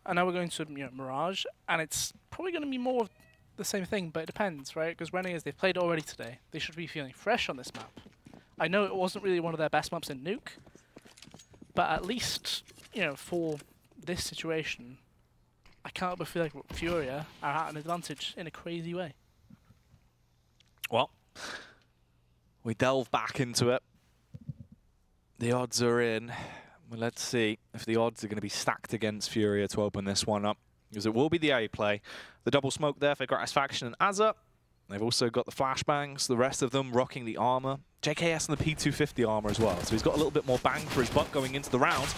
and now we're going to Mirage, and it's probably going to be more of the same thing, but it depends, right? Because Renegades, they've played already today. They should be feeling fresh on this map. I know it wasn't really one of their best maps in Nuke, but at least, for this situation, I can't help but feel like FURIA are at an advantage in a crazy way. Well, we delve back into it. The odds are in. Well, let's see if the odds are going to be stacked against FURIA to open this one up, because it will be the A play. The double smoke there for Gratisfaction and Azza. They've also got the flashbangs, the rest of them rocking the armor. JKS and the P250 armor as well, so he's got a little bit more bang for his buck going into the round.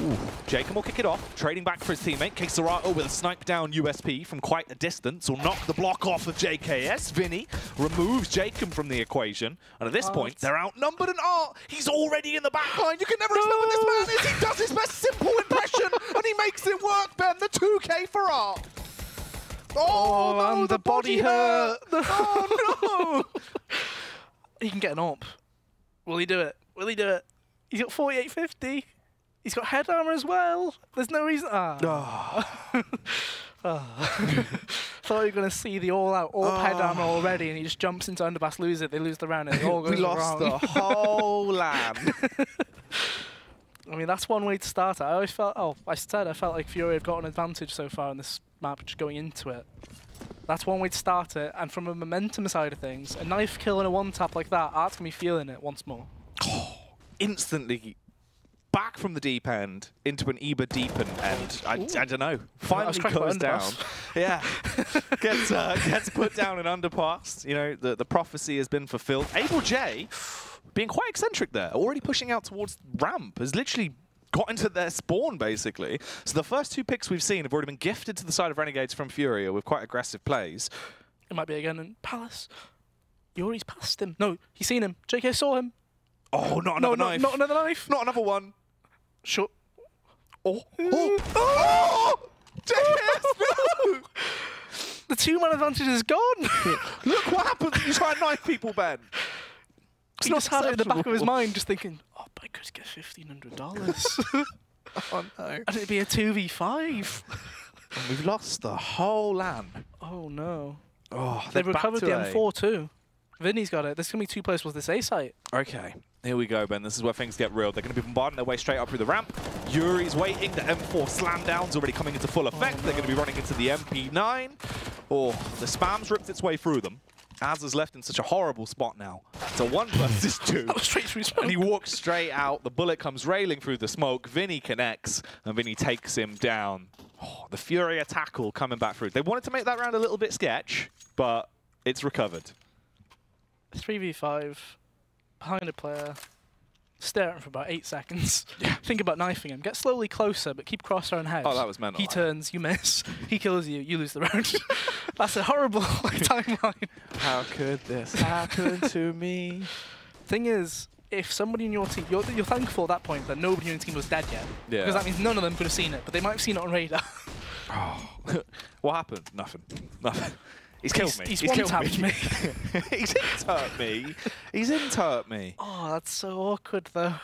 Ooh, Jacob will kick it off, trading back for his teammate. Keserato with a snipe down USP from quite a distance will knock the block off of JKS. Vinny removes Jacob from the equation, and at this point, they're outnumbered, and he's already in the backline. You can never expect what this man is. He does his best simple impression, and he makes it work, Ben. The 2K for Art. Oh, no, and the body hurt. Oh, no. He can get an AWP. Will he do it? Will he do it? He's got 4850. He's got head armor as well. There's no reason. Thought you were going to see the all-out AWP head armor already, and he just jumps into underpass, lose it. They lose the round, and it all goes wrong. We lost the whole land. I mean, that's one way to start it. I always felt, I felt like FURIA had got an advantage so far in this map, just going into it. That's one way to start it, and from a momentum side of things, a knife kill and a one-tap like that, Art's going to be feeling it once more. Instantly back from the deep end into an Eber deepen end. I don't know. Finally goes down. Yeah. Gets put down and underpassed. The prophecy has been fulfilled. Able J being quite eccentric there, already pushing out towards ramp, has literally got into their spawn, basically. So the first two picks we've seen have already been gifted to the side of Renegades from FURIA with quite aggressive plays. It might be again in Palace. Yuri's passed him. No, he's seen him. JK saw him. Oh, not another knife. Not another knife. Not another one. Sure. Oh! JKS, no! The two-man advantage is gone. Look what happens when you try and knife people, Ben. He just had it in the back of his mind, just thinking, I could get $1,500. Oh no. And it'd be a 2v5. And we've lost the whole land. Oh no. Oh, they've recovered the M4 too. Vinny's got it. There's going to be 2 players with this A site. Okay, here we go, Ben. This is where things get real. They're going to be bombarding their way straight up through the ramp. Yuri's waiting. The M4 slam down's already coming into full effect. They're going to be running into the MP9. The spam's ripped its way through them. Azza's left in such a horrible spot now. It's a 1 versus 2. That was straight through smoke. And he walks straight out. The bullet comes railing through the smoke. Vinny connects, and Vinny takes him down. The FURIA tackle coming back through. They wanted to make that round a little bit sketch, but it's recovered. 3v5, behind a player, stare at him for about 8 seconds. Think about knifing him. Get slowly closer, but keep crosshair on head. Oh, that was mental. He turns, you miss. He kills you, you lose the round. That's a horrible timeline. How could this happen to me? Thing is, if somebody in your team, you're thankful at that point that nobody in your team was dead yet. Yeah. Because that means none of them could have seen it, but they might have seen it on radar. What happened? Nothing. Nothing. He's killed me. He's one-tapped me. He's in-turped me. He's in-turped me. Oh, that's so awkward, though.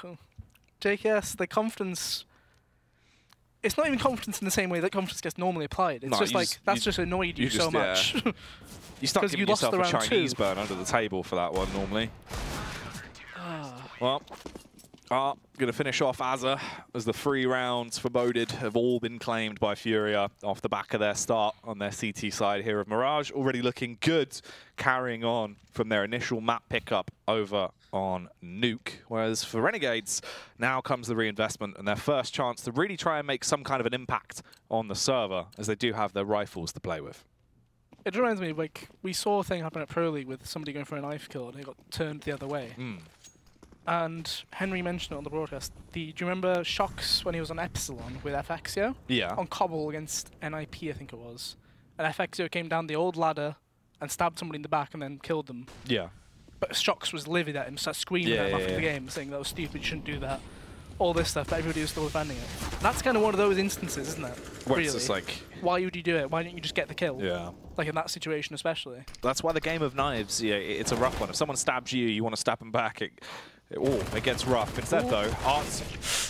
JKS, the confidence... It's not even confidence in the same way that confidence gets normally applied. It's just like, that's just annoyed you so much. You start giving yourself a Chinese burn under the table for that one, normally. Well, going to finish off Azza as the 3 rounds foreboded have all been claimed by FURIA off the back of their start on their CT side here of Mirage. Already looking good, carrying on from their initial map pickup over on Nuke. Whereas for Renegades, now comes the reinvestment and their first chance to really try and make some kind of an impact on the server, as they do have their rifles to play with. It reminds me, like, we saw a thing happen at Pro League with somebody going for a knife kill and they got turned the other way. And Henry mentioned it on the broadcast. Do you remember Shocks when he was on Epsilon with FXio? Yeah. On Cobble against NIP, I think it was. And FXio came down the old ladder and stabbed somebody in the back and then killed them. Yeah. But Shocks was livid at him, started screaming at him after the game, saying that was stupid, you shouldn't do that. All this stuff, but everybody was still defending it. That's kind of one of those instances, isn't it? Where really? it's just like... Why would you do it? Why didn't you just get the kill? Yeah. Like in that situation especially. That's why the game of knives, it's a rough one. If someone stabs you, you want to stab them back. It gets rough. Instead, though, Art's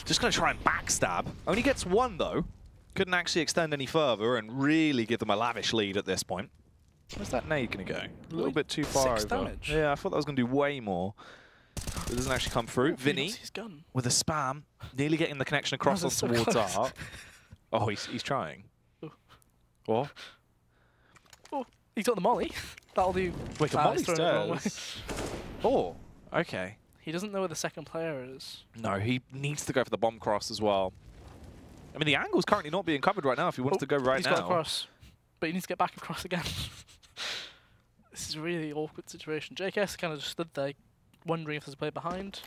just going to try and backstab. Only gets 1, though. couldn't actually extend any further and really give them a lavish lead at this point. Where's that nade going to go? A little bit too far 6 over. damage. Yeah, I thought that was going to do way more. It doesn't actually come through. Vinny His gun. with a spam, nearly getting the connection across so towards close. Art. Oh, he's trying. Oh. What? Oh, he's got the molly. That'll do. Wait, a Ah, molly he's thrown it the wrong way. stairs. Oh, okay. He doesn't know where the second player is. No, he needs to go for the bomb cross as well. I mean, the angle's currently not being covered right now if he wants to go right he's now. He's got across, but he needs to get back across again. This is a really awkward situation. JKS kind of just stood there, wondering if there's a player behind.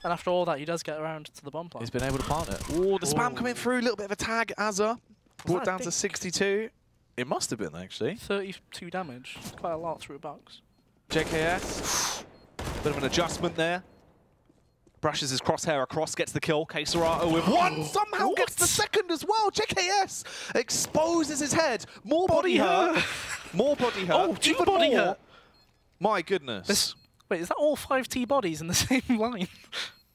And after all that, he does get around to the bomb plant. He's been able to plant it. Oh, the spam coming through, a little bit of a tag. Azza brought down to 62. It must have been, actually. 32 damage. Quite a lot through a box. JKS, bit of an adjustment there. Brushes his crosshair across, gets the kill. Keserato with one, somehow gets the second as well. JKS exposes his head. More body hurt. More body hurt. Oh, two body hurt. My goodness. Wait, is that all 5 T bodies in the same line?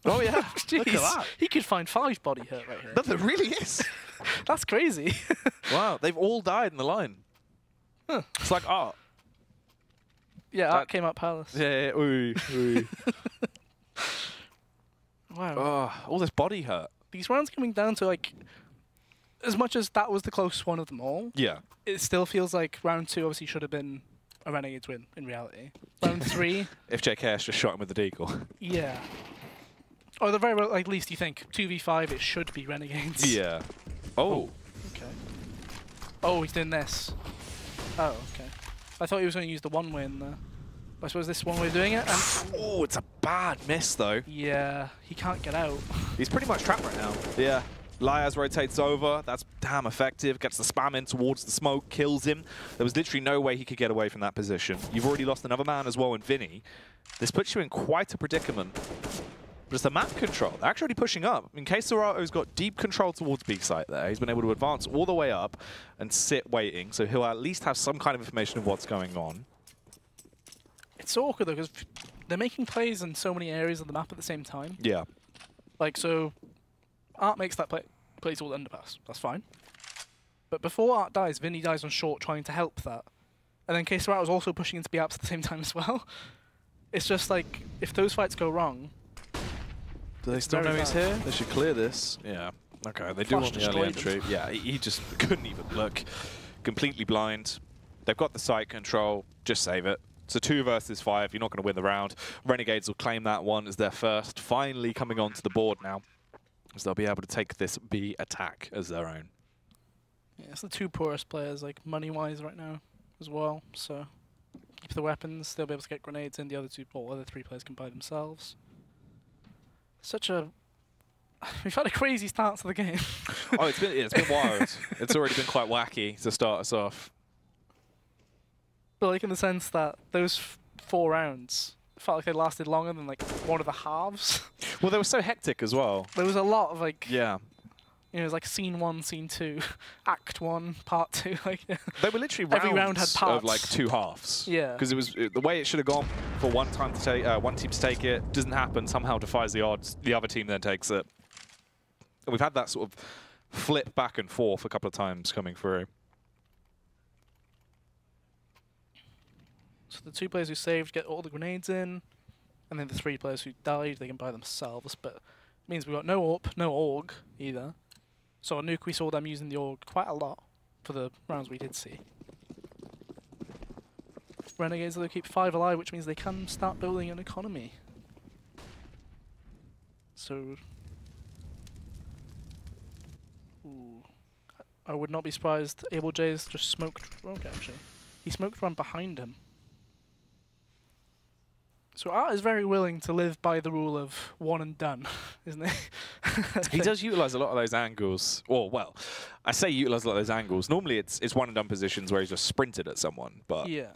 Oh yeah, look at that. He could find 5 body hurt right here. But there really is. That's crazy. Wow, they've all died in the line. Huh. It's like art. Yeah, Art came out powerless. Yeah, ooh, ooh. Wow. Oh, all this body hurt. These rounds coming down to, like, as much as that was the closest one of them all, Yeah. it still feels like round 2 obviously should have been a Renegades win in reality. Round 3, If JKS just shot him with the deagle. yeah. Or the very like, least you think 2v5 it should be Renegades. Yeah. Oh. Okay. Oh, he's doing this. Oh, okay. I thought he was going to use the one way in there. I suppose this is one way of doing it. And Oh, it's a bad miss though. yeah, he can't get out. He's pretty much trapped right now. Yeah. Liaz rotates over. That's damn effective. Gets the spam in towards the smoke. Kills him. There was literally no way he could get away from that position. You've already lost another man as well in Vinny. This puts you in quite a predicament. But it's the map control. They're actually pushing up. I mean, Keserato's got deep control towards B site there. He's been able to advance all the way up and sit waiting. So he'll at least have some kind of information of what's going on. It's awkward though, because they're making plays in so many areas of the map at the same time. Yeah. Like, so Art makes that play toward the underpass. That's fine. But before Art dies, Vinny dies on short trying to help that. And then Keserato's also pushing into B-apps at the same time as well. It's just like, if those fights go wrong... Do they still know he's here? They should clear this. Yeah. Okay, they do want the early entry. Yeah, he just couldn't even look. Completely blind. They've got the site control. Just save it. So 2 versus 5. You're not going to win the round. Renegades will claim that one as their first. Finally coming onto the board now. As they'll be able to take this B attack as their own. Yeah, it's the 2 poorest players, like, money-wise right now as well. So keep the weapons. They'll be able to get grenades in. The other 3 players can buy themselves. Such a... We've had a crazy start to the game. Oh, it's been wild. It's already been quite wacky to start us off. But like in the sense that those 4 rounds felt like they lasted longer than like one of the halves. Well, they were so hectic as well. There was a lot of like... Yeah. You know, it was like scene 1, scene 2, act 1, part 2. Like, They were literally every round had parts of like 2 halves. Yeah. Because it was the way it should have gone for one team to take it doesn't happen. Somehow defies the odds. The other team then takes it. And we've had that sort of flip back and forth a couple of times coming through. So the 2 players who saved get all the grenades in, and then the 3 players who died, they can buy themselves. But it means we've got no AWP, no AUG either. So on Nuke we saw them using the AUG quite a lot for the rounds we did see. Renegades, they'll keep 5 alive, which means they can start building an economy. So... Ooh. I would not be surprised. Able J's just smoked... Okay, actually. He smoked one behind him. So Art is very willing to live by the rule of one and done, isn't he? He does utilise a lot of those angles. Or, well, I say utilise a lot of those angles. Normally it's one and done positions where he's just sprinted at someone, but yeah.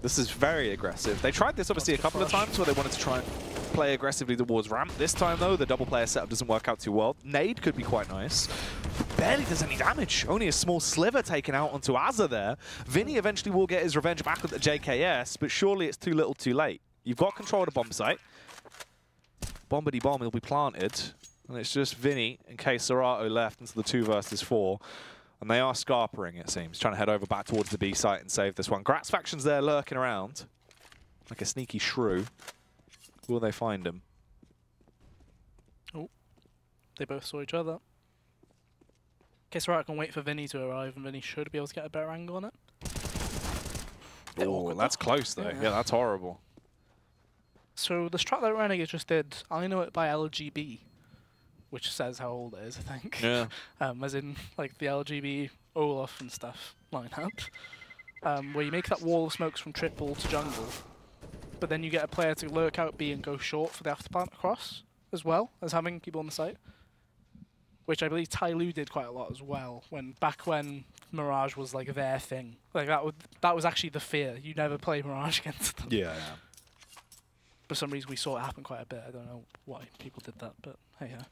This is very aggressive. They tried this obviously a couple of times where they wanted to try and play aggressively towards ramp. This time though, the double player setup doesn't work out too well. Nade could be quite nice. Barely does any damage. Only a small sliver taken out onto Azza there. Vinny eventually will get his revenge back with the JKS, but surely it's too little too late. You've got control of the bomb site. Bombity bomb will be planted. And it's just Vinny and Serato left into the 2 versus 4. And they are scarpering, it seems, trying to head over back towards the B site and save this one. Gratz faction's there lurking around, like a sneaky shrew. Will they find him? Oh, they both saw each other. Serato can wait for Vinny to arrive, and Vinny should be able to get a better angle on it. Oh, that's close, though. Yeah, that's horrible. So the strat that Renegades just did, I know it by LGB, which says how old it is, I think. Yeah. As in, like, the LGB Olaf and stuff lineup, where you make that wall of smokes from triple to jungle, but then you get a player to lurk out B and go short for the afterplant across, as well as having people on the site. Which I believe Tyloo did quite a lot as well, back when Mirage was like their thing. Like that was actually the fear. You never play Mirage against them. Yeah. For some reason we saw it happen quite a bit. I don't know why people did that, but hey yeah.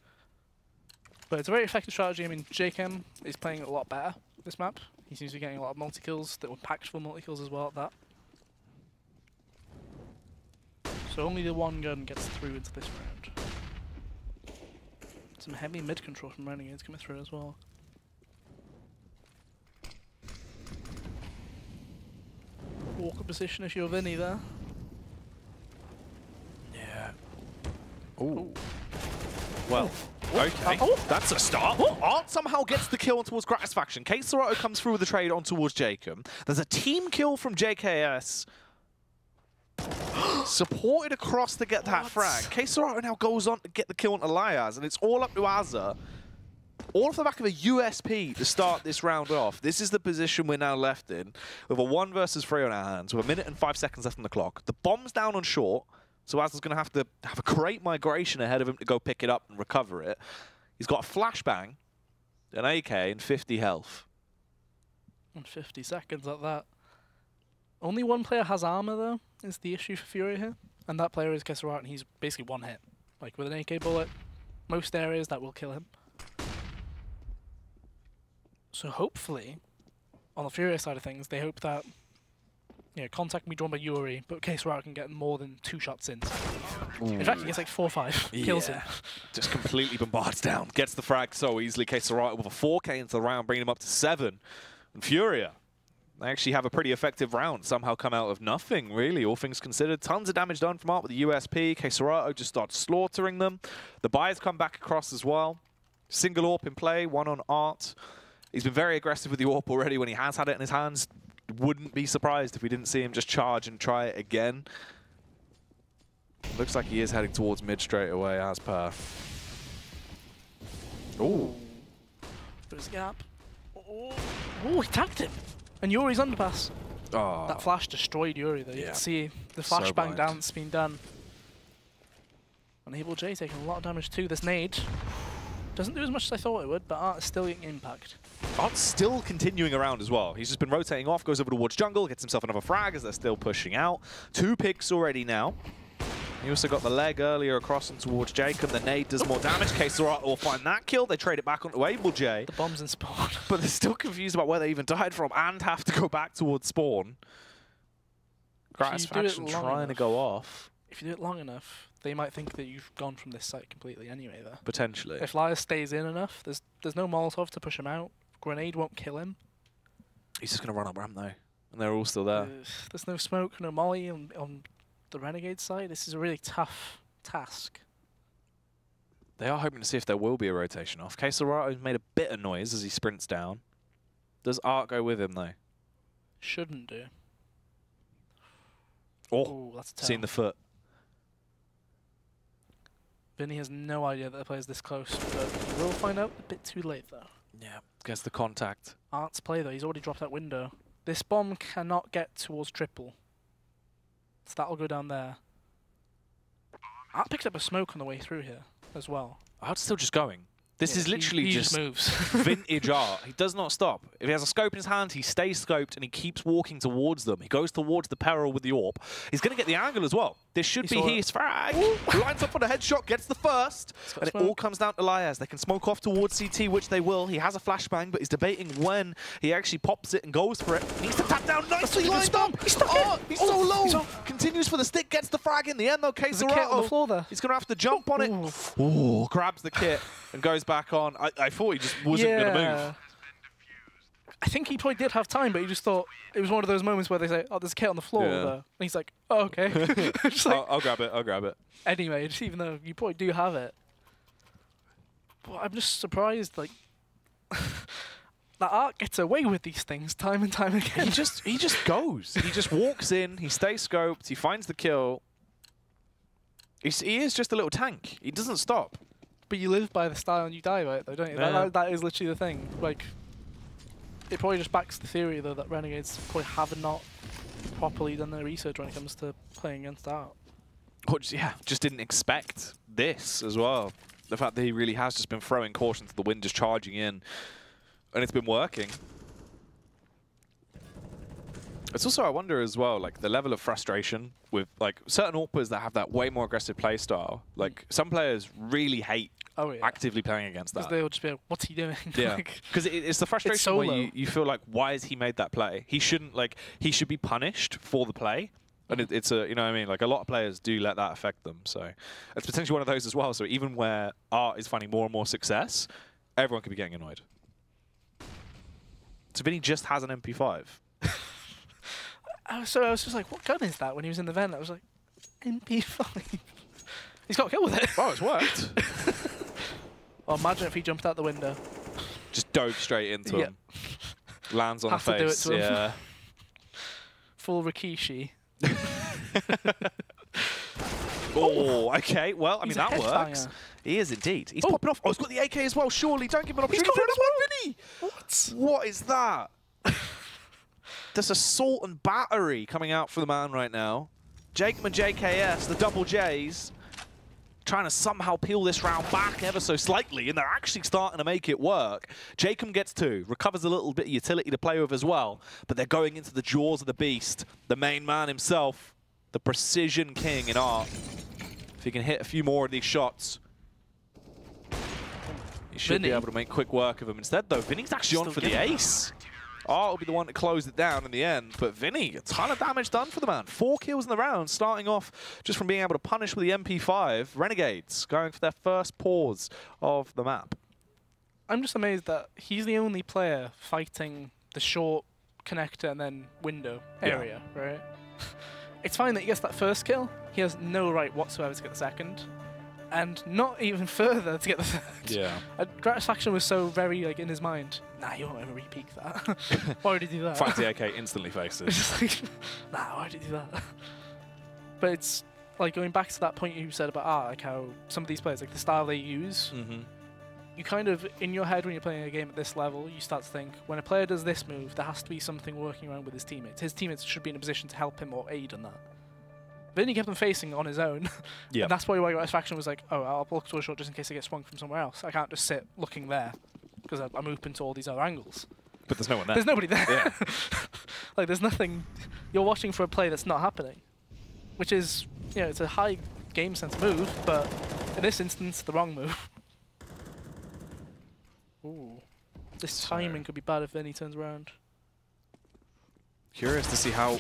But it's a very effective strategy. I mean, JKM is playing a lot better this map. He seems to be getting a lot of multi-kills that were impactful multi-kills as well at that. So only the one gun gets through into this round. Some heavy mid control from Renegades coming through as well. Awkward position if you're Vinny there. Yeah. Ooh. Well, Oh. okay. That's a start. Art somehow gets the kill on towards Gratz faction. Serato comes through with the trade on towards Jacob. There's a team kill from JKS. Supported across to get that frag. Serato now goes on to get the kill on Elias, and it's all up to Azza. All off the back of a USP to start this round off. This is the position we're now left in, with a 1 versus 3 on our hands, with 1 minute and 5 seconds left on the clock. The bomb's down on short, so Azza's going to have a great migration ahead of him to go pick it up and recover it. He's got a flashbang, an AK, and 50 health. And 50 seconds at that. Only one player has armor, though, is the issue for FURIA here. And that player is Serato, and he's basically one hit. Like, with an AK bullet, most areas that will kill him. So hopefully, on the FURIA side of things, they hope that, you know, contact can be drawn by Yuri, but Serato can get more than 2 shots in. Ooh. In fact, he gets like 4 or 5 kills in. Just completely bombards down. Gets the frag so easily. Serato with a 4K into the round, bringing him up to 7. And FURIA, they actually have a pretty effective round. Somehow come out of nothing, really, all things considered. Tons of damage done from Art with the USP. Serato just starts slaughtering them. The buyers come back across as well. Single AWP in play, 1 on Art. He's been very aggressive with the AWP already when he has had it in his hands. Wouldn't be surprised if we didn't see him just charge and try it again. Looks like he is heading towards mid straight away, as per. Ooh. There's a gap. Oh, he tagged him. And Yuri's underpass. Oh. That flash destroyed Yuri, though. You can see the flashbang dance being done. Unable J taking a lot of damage too. This nade doesn't do as much as I thought it would, but Art is still getting impact. Art's still continuing around as well. He's just been rotating off, goes over towards jungle, gets himself another frag as they're still pushing out. 2 picks already now. He also got the leg earlier across and towards Jacob. The nade does more damage. Serato will find that kill. They trade it back onto Able J. The bomb's in spawn. But they're still confused about where they even died from and have to go back towards spawn. Gratz faction trying to go off. If you do it long enough, they might think that you've gone from this site completely anyway, though. Potentially. If Elias stays in enough, there's no Molotov to push him out. Grenade won't kill him. He's just going to run up ramp, though. And they're all still there. There's no smoke, no molly on the Renegade side. This is a really tough task. They are hoping to see if there will be a rotation off. Serato's made a bit of noise as he sprints down. Does Art go with him, though? Shouldn't do. Oh, that's a tell. Seen the foot. Vinny has no idea that the player's this close, but we'll find out a bit too late, though. Yeah, gets the contact. Art's play, though. He's already dropped that window. This bomb cannot get towards triple. So that'll go down there. Art picked up a smoke on the way through here as well. Art's still just going. This is literally he just moves. vintage Art. He does not stop. If he has a scope in his hand, he stays scoped and he keeps walking towards them. He goes towards the peril with the AWP. He's going to get the angle as well. This should be his frag. Lines up for the headshot, gets the first. And it all comes down to Liaz. They can smoke off towards CT, which they will. He has a flashbang, but he's debating when he actually pops it and goes for it. Needs to tap down nicely lined up. He's stuck He's so low. Continues for the stick, gets the frag in the end, though. K-Serato, he's going to have to jump on it. Ooh, grabs the kit and goes back on. I thought he just wasn't going to move. I think he probably did have time, but he just thought it was one of those moments where they say, "Oh, there's a kit on the floor," there. And he's like, "Oh, okay." Like, I'll grab it. I'll grab it. Anyway, just even though you probably do have it, but I'm just surprised, like that Ark gets away with these things time and time again. He just goes. He just walks in. He stays scoped. He finds the kill. He is just a little tank. He doesn't stop. But you live by the style and you die by it, though, don't you? Yeah. That is literally the thing. Like. It probably just backs the theory, though, that Renegades probably have not properly done their research when it comes to playing against Ark. Yeah, just didn't expect this as well. The fact that he really has just been throwing caution to the wind, just charging in, and it's been working. It's also, I wonder as well, like the level of frustration with like certain AWPers that have that way more aggressive play style. Like some players really hate actively playing against that. Because they'll just be like, what's he doing? Yeah, because it's the frustration where you feel like, why has he made that play? He shouldn't, like, he should be punished for the play. And it's a, you know what I mean? Like a lot of players do let that affect them. So it's potentially one of those as well. So even where Art is finding more and more success, everyone could be getting annoyed. So Vinny just has an MP5. So I was just like, what gun is that? When he was in the vent, I was like, MP5. He's got a kill with it. Oh, it's worked. Well, imagine if he jumped out the window. Just dove straight into him. Lands on the face. To do it to him. Yeah. Full Rikishi. Oh, okay. Well, I mean, that works. Banger. He is indeed. He's popping off. Oh, he's got the AK as well. Surely, don't give him an opportunity for another one, Vinny. What is that? There's assault and battery coming out for the man right now. Jacob and JKS, the double Js, trying to somehow peel this round back ever so slightly, and they're actually starting to make it work. Jacob gets 2, recovers a little bit of utility to play with as well, but they're going into the jaws of the beast. The main man himself, the precision king in Art. If he can hit a few more of these shots, he should be able to make quick work of them. Instead, though, Vinny's actually on for the ace. Art will be the one that closed it down in the end, but Vinny, a ton of damage done for the man. 4 kills in the round, starting off just from being able to punish with the MP5. Renegades going for their first pause of the map. I'm just amazed that he's the only player fighting the short connector and then window area, right? It's fine that he gets that first kill. He has no right whatsoever to get the second. And not even further to get the third. Yeah. Gratisfaction was so very like in his mind. Nah, you won't ever repeat that. Why would he do that? Finds the AK, instantly faces. It's just like, nah, why would he do that? But it's like going back to that point you said about like how some of these players, like the style they use, you kind of, in your head when you're playing a game at this level, you start to think, when a player does this move, there has to be something working around with his teammates. His teammates should be in a position to help him or aid in that. Then he kept them facing on his own. Yeah. And that's probably why Gratisfaction was like, oh, I'll look towards short just in case I get swung from somewhere else. I can't just sit looking there because I'm open to all these other angles. But there's no one there. There's nobody there. Yeah. Like, there's nothing. You're watching for a play that's not happening, which is, you know, it's a high game sense move, but in this instance, the wrong move. Ooh. This timing could be bad if Vinny turns around. Curious to see how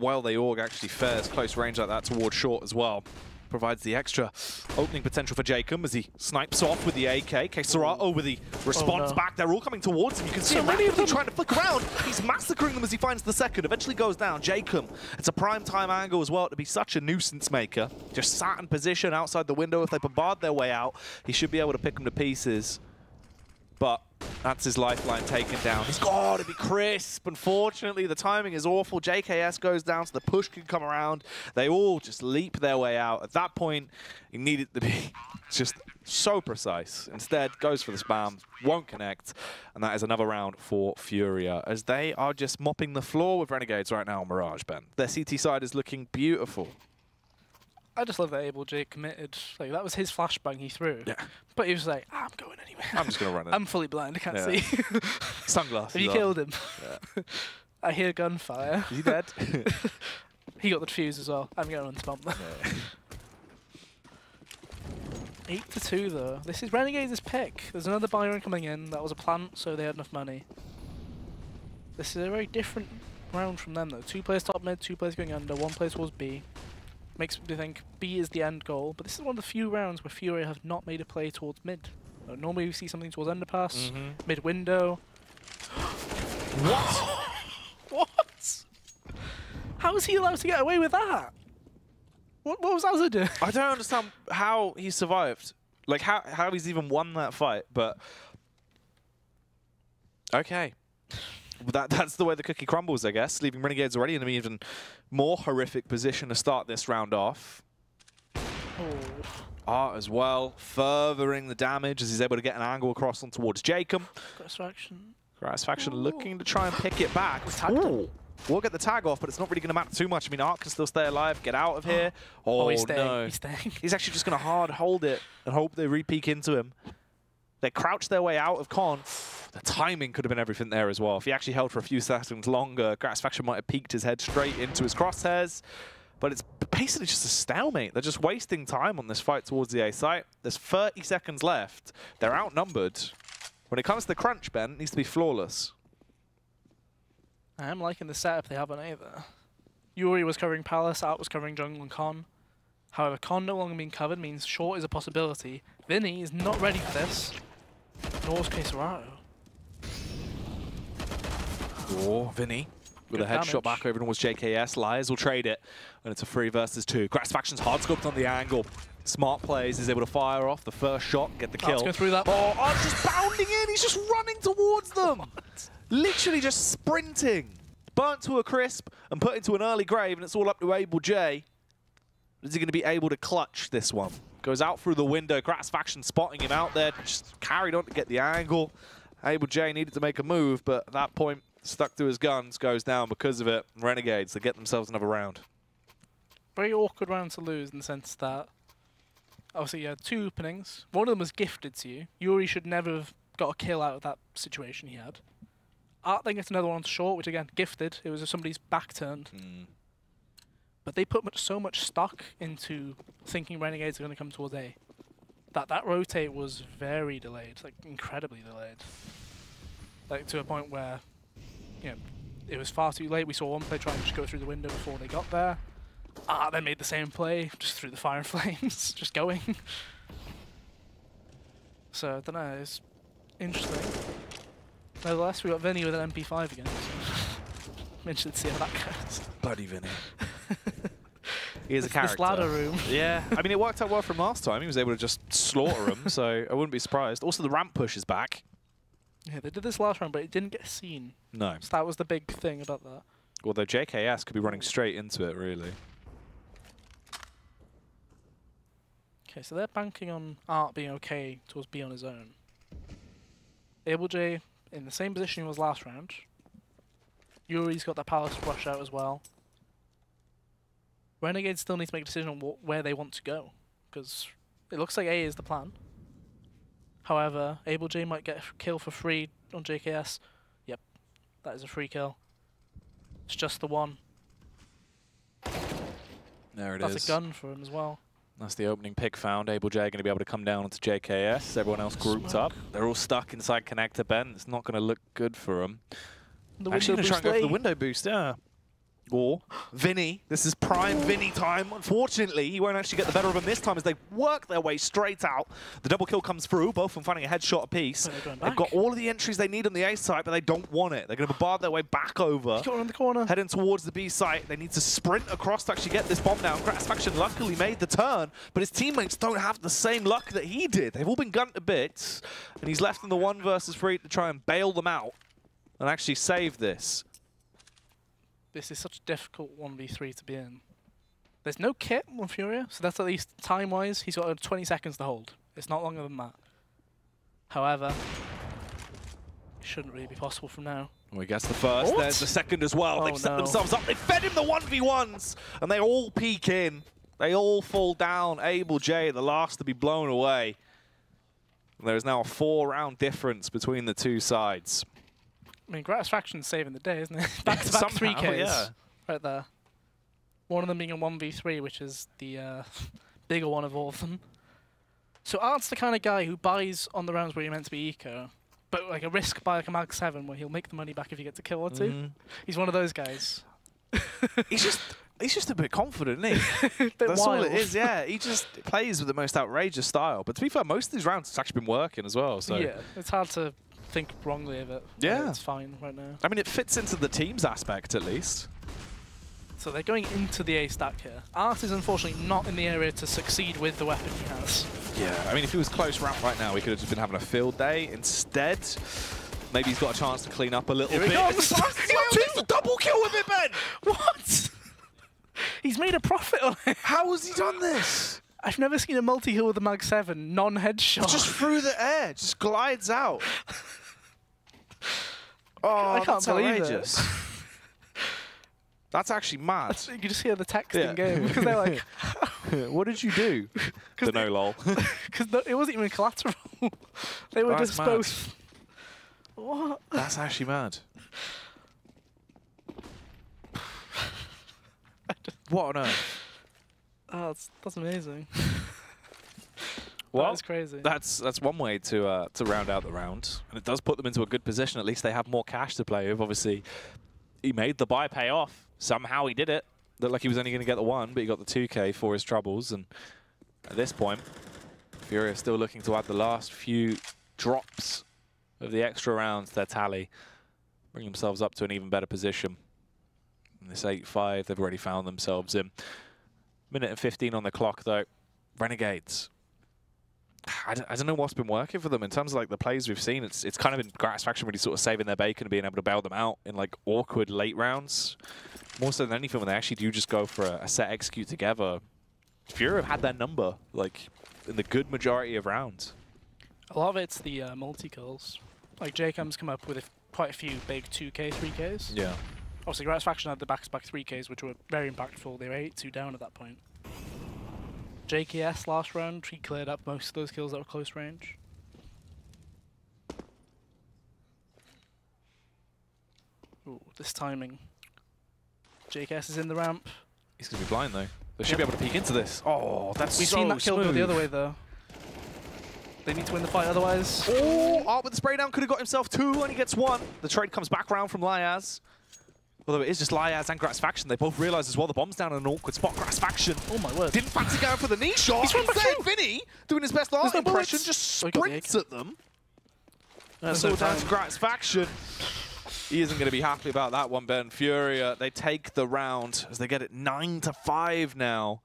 well they org actually fares close range like that towards short as well. Provides the extra opening potential for Jacob as he snipes off with the AK. K-Serato with the response back. They're all coming towards him. You can see him rapidly trying to flick around. He's massacring them as he finds the second. Eventually goes down. Jacob, it's a prime time angle as well to be such a nuisance maker. Just sat in position outside the window. If they bombard their way out, he should be able to pick them to pieces. But that's his lifeline taken down. He's got to be crisp. Unfortunately, the timing is awful. JKS goes down, so the push can come around. They all just leap their way out. At that point, he needed to be just so precise. Instead, goes for the spam, won't connect, and that is another round for FURIA, as they are just mopping the floor with Renegades right now on Mirage, Ben. Their CT side is looking beautiful. I just love that Able J committed. Like, that was his flashbang he threw. Yeah. But he was like, I'm going anyway. I'm just going to run it. I'm fully blind, I can't see. Sunglasses. Have you killed him? Yeah. I hear gunfire. Is he dead? He got the defuse as well. I'm going to bump them. Yeah. 8-2 though. This is Renegades' pick. There's another Byron coming in. That was a plant, so they had enough money. This is a very different round from them though. 2 players top mid, 2 players going under, 1 player towards B. Makes me think B is the end goal, but this is one of the few rounds where FURIA have not made a play towards mid. Normally we see something towards underpass, mid window. What? What? How is he allowed to get away with that? What was Azza doing? I don't understand how he survived. Like how he's even won that fight, but okay. That's the way the cookie crumbles, I guess, leaving Renegades already in an even more horrific position to start this round off. Art as well, furthering the damage as he's able to get an angle across on towards Jacob. Gratisfaction looking to try and pick it back. We'll get the tag off, but it's not really going to matter too much. I mean, Art can still stay alive, get out of here. Oh, he's staying. no. He's staying. He's actually just going to hard hold it and hope they re-peek into him. They crouch their way out of Con. The timing could have been everything there as well. If he actually held for a few seconds longer, Gratisfaction might have peeked his head straight into his crosshairs. But it's basically just a stalemate. They're just wasting time on this fight towards the A site. There's 30 seconds left. They're outnumbered. When it comes to the crunch, Ben, it needs to be flawless. I am liking the setup they have on A there. Yuri was covering Palace, Art was covering jungle and Con. However, Con no longer being covered means short is a possibility. Vinny is not ready for this. Nor is Quesarato. Oh, Vinny with Good a headshot damage. back over towards JKS. Liars will trade it. And it's a 3 versus 2. Gratisfaction's hard scoped on the angle. Smart plays. He's able to fire off the first shot, get the kill. Let's go through that. Oh, Art's just bounding in. He's just running towards them. Literally just sprinting. Burnt to a crisp and put into an early grave, and it's all up to Able J. Is he going to be able to clutch this one? Goes out through the window. Gratisfaction spotting him out there. Just carried on to get the angle. Able J needed to make a move, but at that point, stuck to his guns, goes down because of it. Renegades, they get themselves another round. Very awkward round to lose in the sense that obviously you had 2 openings. One of them was gifted to you. Yuri should never have got a kill out of that situation he had. Art then gets another one on short, which again, gifted. It was if somebody's back turned. But they put so much stock into thinking Renegades are going to come towards A. That rotate was very delayed, like incredibly delayed. Like to a point where, you know, it was far too late. We saw one player try and just go through the window before they got there. Art then made the same play, just through the fire and flames, just going. So, I don't know, it's interesting. Nevertheless, we got Vinny with an MP5 again. So I'm interested to see how that goes. Bloody Vinny. He is a character. This ladder room. Yeah, I mean, it worked out well from last time. He was able to just slaughter him, so I wouldn't be surprised. Also, the ramp push is back. Yeah, they did this last round, but it didn't get seen. No. So that was the big thing about that. Although JKS could be running straight into it, really. Okay, so they're banking on Art being okay towards B on his own. Able J in the same position he was last round. Yuri's got that Palace rush out as well. Renegades still need to make a decision on where they want to go, because it looks like A is the plan. However, Able J might get a kill for free on JKS. Yep, that is a free kill. It's just the one. There it is. That's a gun for him as well. That's the opening pick found. Able J going to be able to come down onto JKS. Everyone else grouped up. They're all stuck inside connector, Ben. It's not going to look good for them. Actually going to try and go for the window boost, yeah. Or Vinny. This is prime Vinny time. Unfortunately, he won't actually get the better of him this time as they work their way straight out. The double kill comes through, both of them finding a headshot apiece. They've got all of the entries they need on the A site, but they don't want it. They're going to bombard their way back over. Got around the corner. Heading towards the B site. They need to sprint across to actually get this bomb down. Gratisfaction luckily made the turn, but his teammates don't have the same luck that he did. They've all been gunned to bits, and he's left in the 1 versus 3 to try and bail them out and actually save this. This is such a difficult 1v3 to be in. There's no kit on FURIA, so that's at least time-wise, he's got 20 seconds to hold. It's not longer than that. However, it shouldn't really be possible from now. Well, he gets the first, What? there's the second as well. Oh, They've set no. themselves up, they fed him the 1v1s, and they all peek in. They all fall down. Able J, the last to be blown away. There is now a 4-round difference between the two sides. I mean, Gratisfaction's saving the day, isn't it? Back-to-back 3 Ks yeah. right there. One of them being a 1v3, which is the bigger one of all of them. So Art's the kind of guy who buys on the rounds where you're meant to be eco, but like a risk buy like a Mag 7 where he'll make the money back if you get a kill or two. He's one of those guys. He's just a bit confident, isn't he? That's all it is, yeah. He just plays with the most outrageous style. But to be fair, most of these rounds it's actually been working as well. So yeah, it's hard to think wrongly of it. Yeah. It's fine right now. I mean, it fits into the team's aspect at least. So they're going into the A stack here. Art is unfortunately not in the area to succeed with the weapon he has. Yeah, I mean, if he was close ramp right now, we could have just been having a field day. Instead, maybe he's got a chance to clean up a little bit. He takes a double kill with it, Ben! What? He's made a profit on it. How has he done this? I've never seen a multi-heal with a Mag 7 non-headshot. Just through the air, just glides out. Oh, I can't believe outrageous. it. That's actually mad. You can just hear the text in game because they're like, what did you do? Don't know, lol. Because it wasn't even collateral. They were That's just mad. both. What? That's actually mad. What on earth? Oh, that's amazing. Well, that's crazy. That's one way to round out the round, and it does put them into a good position. At least they have more cash to play with. Obviously, he made the buy pay off. Somehow he did it. Looked like he was only going to get the 1, but he got the 2K for his troubles. And at this point, FURIA still looking to add the last few drops of the extra rounds to their tally, bring themselves up to an even better position. In this 8-5, they've already found themselves in. Minute and 15 on the clock, though. Renegades. I don't know what's been working for them in terms of like the plays we've seen. It's kind of been Gratisfaction really sort of saving their bacon and being able to bail them out in like awkward late rounds. More so than anything, when they actually do just go for a set execute together, FURIA have had their number like in the good majority of rounds. A lot of it's the multi-kills. Like JCam's come up with quite a few big 2K, 3Ks. Yeah. Obviously, Gratisfaction had the back-to-back 3Ks, which were very impactful. They were 8-2 down at that point. JKS last round, he cleared up most of those kills that were close range. Ooh, this timing. JKS is in the ramp. He's going to be blind, though. They should be able to peek into this. Oh, that's We've so seen that kill go smooth. the other way, though. They need to win the fight otherwise. Oh, Art with the spray down could have got himself 2, and he gets 1. The trade comes back around from Liaz. Although it is just Liaz and Gratisfaction, they both realise as well the bomb's down in an awkward spot. Gratisfaction. Oh my word. Didn't fancy going for the knee shot. He's run back Instead, through. Vinny, doing his best art no impression, bullets. just Oh, he got the sprints at them. That's That's all no down to time. Gratisfaction. He isn't going to be happy about that one, Ben. FURIA, they take the round as they get it 9-5 now.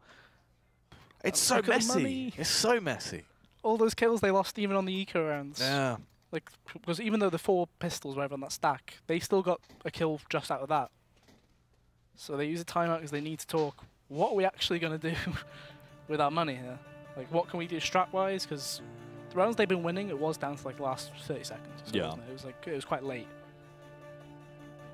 It's so Look at the messy. money. It's so messy. All those kills they lost even on the eco rounds. Yeah. Like, because even though the 4 pistols were over on that stack, they still got a kill just out of that. So they use a timeout because they need to talk. What are we actually going to do with our money here? Like, what can we do strat-wise? Because the rounds they've been winning, it was down to like the last 30 seconds. Or so, Yeah. wasn't it? It was like it was quite late.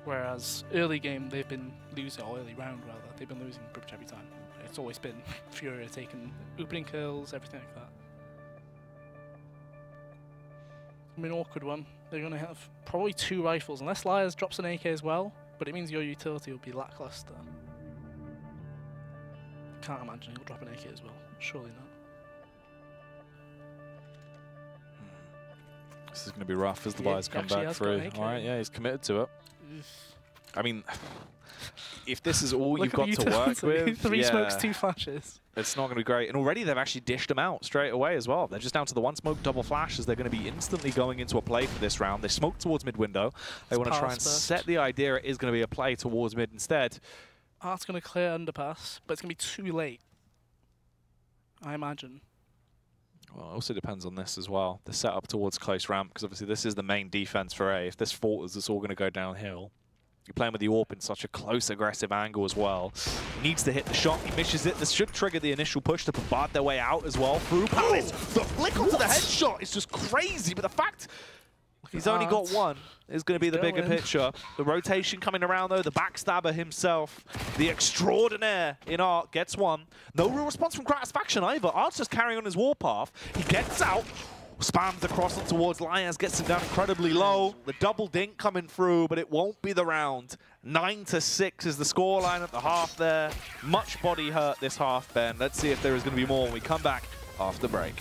Whereas early game they've been losing, or early round rather, they've been losing pretty much every time. It's always been FURIA taking opening kills, everything like that. I mean, awkward one. They're going to have probably 2 rifles, unless Liaz drops an AK as well, but it means your utility will be lackluster. Can't imagine he'll drop an AK as well. Surely not. This is going to be rough as the Yeah, buys he come actually back has got through. an AK. All right, yeah, he's committed to it. Oof. I mean, if this is all Look you've at got the to work utility. with, 3 yeah, smokes, 2 flashes. it's not going to be great. And already they've actually dished them out straight away as well. They're just down to the 1 smoke, double flash, as they're going to be instantly going into a play for this round. They smoke towards mid window. They want to try and pass set the idea it is going to be a play towards mid instead. Art's going to clear underpass, but it's going to be too late. I imagine. Well, it also depends on this as well. The setup towards close ramp, because obviously this is the main defense for A. If this falters, it's all going to go downhill. You're playing with the AWP in such a close, aggressive angle as well. He needs to hit the shot. He misses it. This should trigger the initial push to bombard their way out as well. Through Palace. The flick onto the headshot is just crazy. But the fact he's only got 1 is going to be the bigger picture. The rotation coming around, though. The backstabber himself. The extraordinaire in Art gets 1. No real response from Gratisfaction either. Art's just carrying on his warpath. He gets out. Spams the cross on towards Lias, gets him down incredibly low. The double dink coming through, but it won't be the round. 9-6 is the scoreline at the half there. Much body hurt this half, Ben. Let's see if there is going to be more when we come back after break.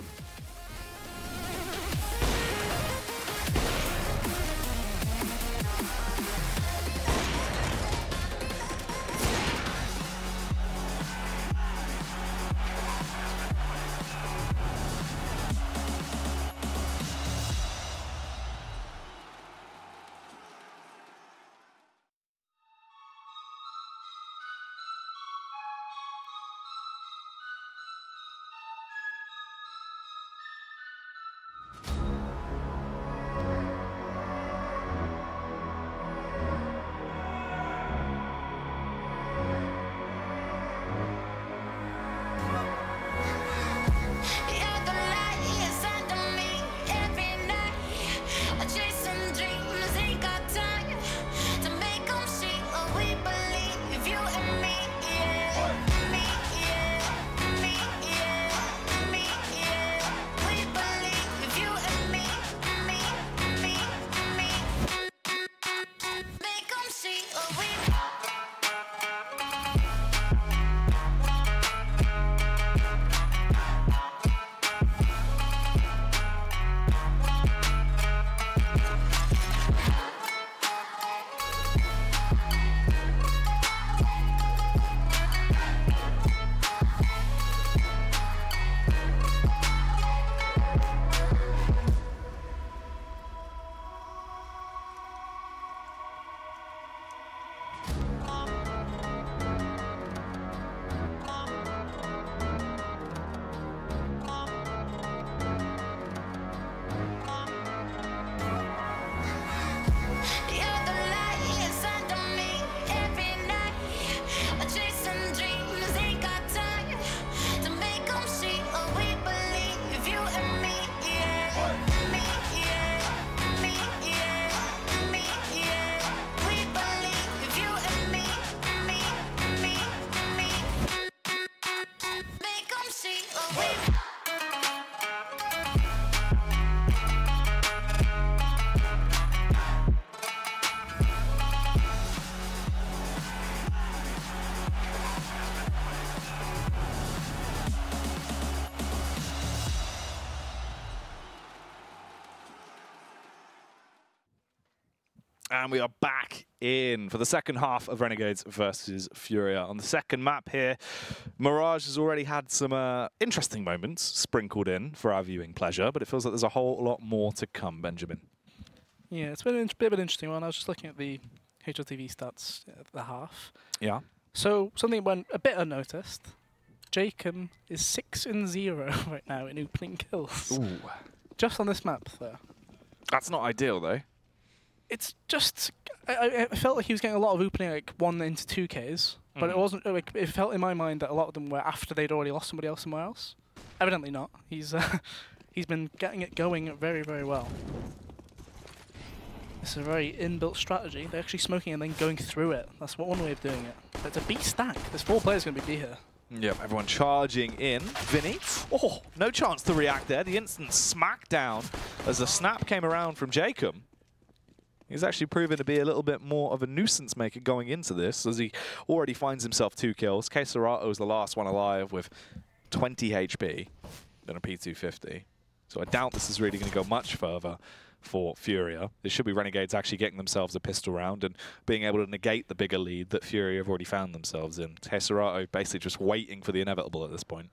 And we are back in for the second half of Renegades versus FURIA. On the second map here, Mirage has already had some interesting moments sprinkled in for our viewing pleasure, but it feels like there's a whole lot more to come, Benjamin. Yeah, it's been a bit of an interesting one. I was just looking at the HLTV stats at the half. Yeah. So something went a bit unnoticed. Jacob is 6-0 right now in opening kills. Ooh. Just on this map, though. That's not ideal, though. It's just... I felt like he was getting a lot of opening, like 1 into 2Ks, but it wasn't... Like, it felt in my mind that a lot of them were after they'd already lost somebody else somewhere else. Evidently not. He's been getting it going very, very well. It's a very inbuilt strategy. They're actually smoking and then going through it. That's one way of doing it. But it's a B stack. There's 4 players going to be B here. Yep, everyone charging in. Vinny, oh, no chance to react there. The instant smackdown as the snap came around from Jacob. He's actually proven to be a little bit more of a nuisance maker going into this, as he already finds himself 2 kills. Keserato is the last one alive with 20 HP and a P250. So I doubt this is really going to go much further for FURIA. It should be Renegades actually getting themselves a pistol round and being able to negate the bigger lead that FURIA have already found themselves in. Keserato basically just waiting for the inevitable at this point.